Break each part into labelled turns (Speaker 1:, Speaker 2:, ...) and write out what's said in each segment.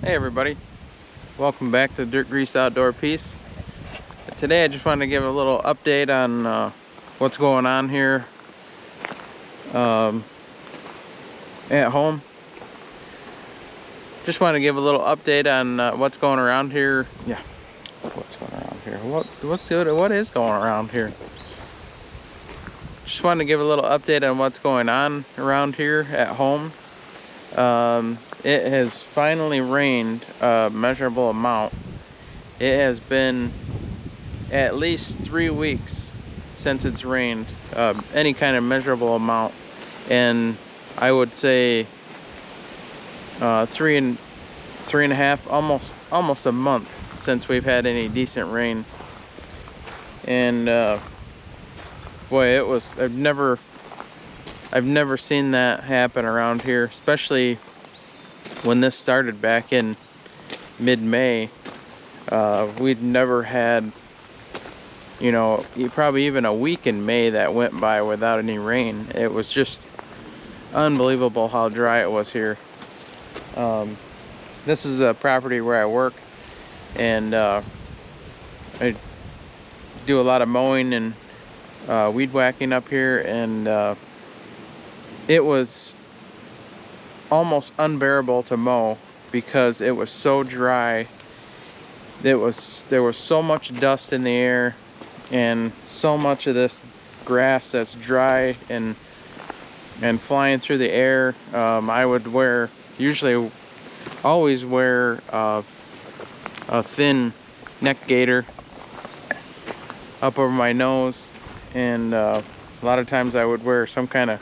Speaker 1: Hey everybody, welcome back to Dirt Grease Outdoor Peace. Today I just wanted to give a little update on what's going on here at home. Just want to give a little update on what's going around here. Yeah, what's going around here? What is going around here? Just wanted to give a little update on what's going on around here at home. It has finally rained a measurable amount. It has been at least 3 weeks since it's rained any kind of measurable amount, and I would say three and a half, almost a month since we've had any decent rain. And boy, I've never seen that happen around here, especially when this started back in mid-May. We'd never had, probably even a week in May that went by without any rain. It was just unbelievable how dry it was here. This is a property where I work, and I do a lot of mowing and weed whacking up here, and it was almost unbearable to mow because it was so dry. There was so much dust in the air and so much of this grass that's dry and flying through the air. I would always wear a thin neck gaiter up over my nose, and a lot of times I would wear some kind of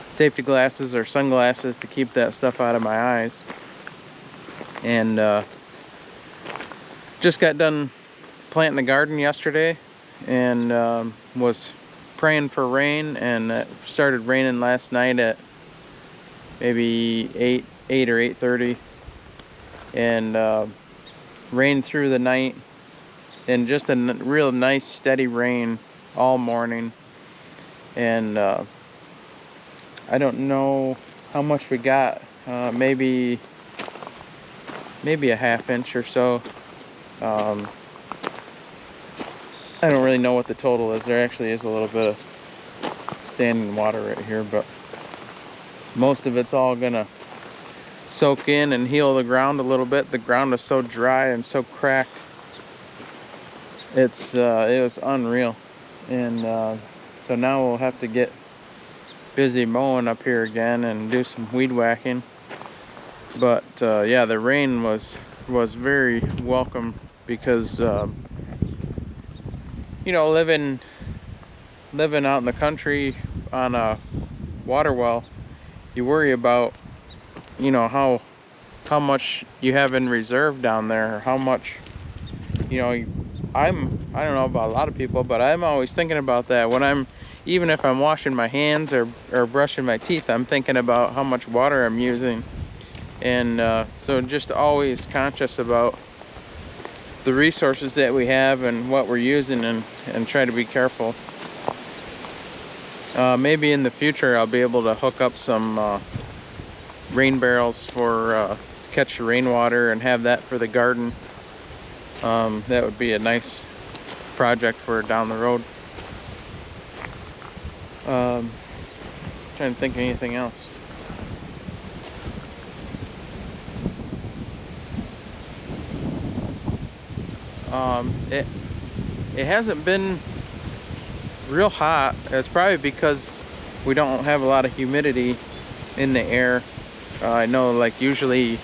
Speaker 1: safety glasses or sunglasses to keep that stuff out of my eyes. And just got done planting the garden yesterday, and was praying for rain, and it started raining last night at maybe 8 or 8:30, and rained through the night, and just a real nice steady rain all morning. And I don't know how much we got, maybe a half inch or so. I don't really know what the total is. There actually is a little bit of standing water right here, but most of it's all gonna soak in and heal the ground a little bit. The ground is so dry and so cracked. It was unreal. And so now we'll have to get busy mowing up here again and do some weed whacking. But yeah, the rain was very welcome, because living out in the country on a water well, you worry about how much you have in reserve down there, or how much I don't know about a lot of people, but I'm always thinking about that when even if I'm washing my hands or brushing my teeth. I'm thinking about how much water I'm using. And so just always conscious about the resources that we have and what we're using, and try to be careful. Maybe in the future I'll be able to hook up some rain barrels for catch the rainwater and have that for the garden. That would be a nice project for down the road. Trying to think of anything else. It hasn't been real hot. It's probably because we don't have a lot of humidity in the air. I know, like, usually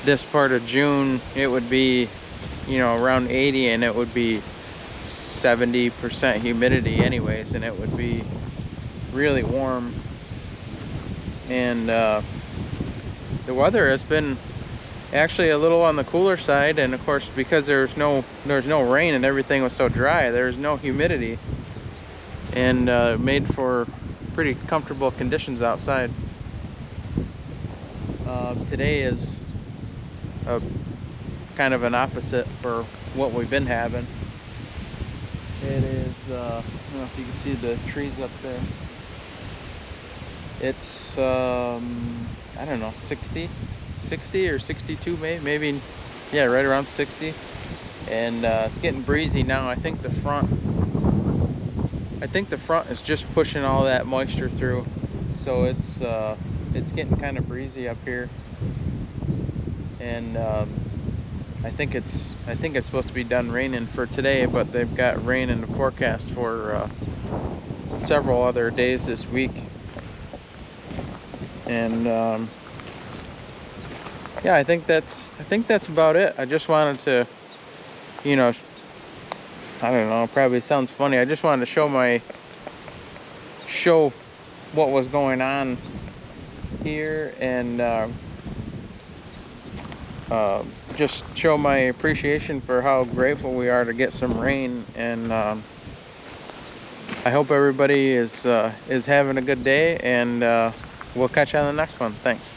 Speaker 1: this part of June it would be around 80, and it would be 70% humidity anyways, and it would be really warm. And the weather has been actually a little on the cooler side, and of course, because there's no rain and everything was so dry, there's no humidity, and made for pretty comfortable conditions outside. Today is a kind of an opposite for what we've been having. It is I don't know if you can see the trees up there. It's I don't know, 60 60 or 62 maybe, yeah, right around 60. And it's getting breezy now. I think the front is just pushing all that moisture through, so it's getting kind of breezy up here. And I think it's supposed to be done raining for today, but they've got rain in the forecast for several other days this week. And yeah, I think that's about it. I just wanted to, you know, I don't know, probably sounds funny. I just wanted to show what was going on here, and just show my appreciation for how grateful we are to get some rain. And I hope everybody is having a good day, and we'll catch you on the next one. Thanks.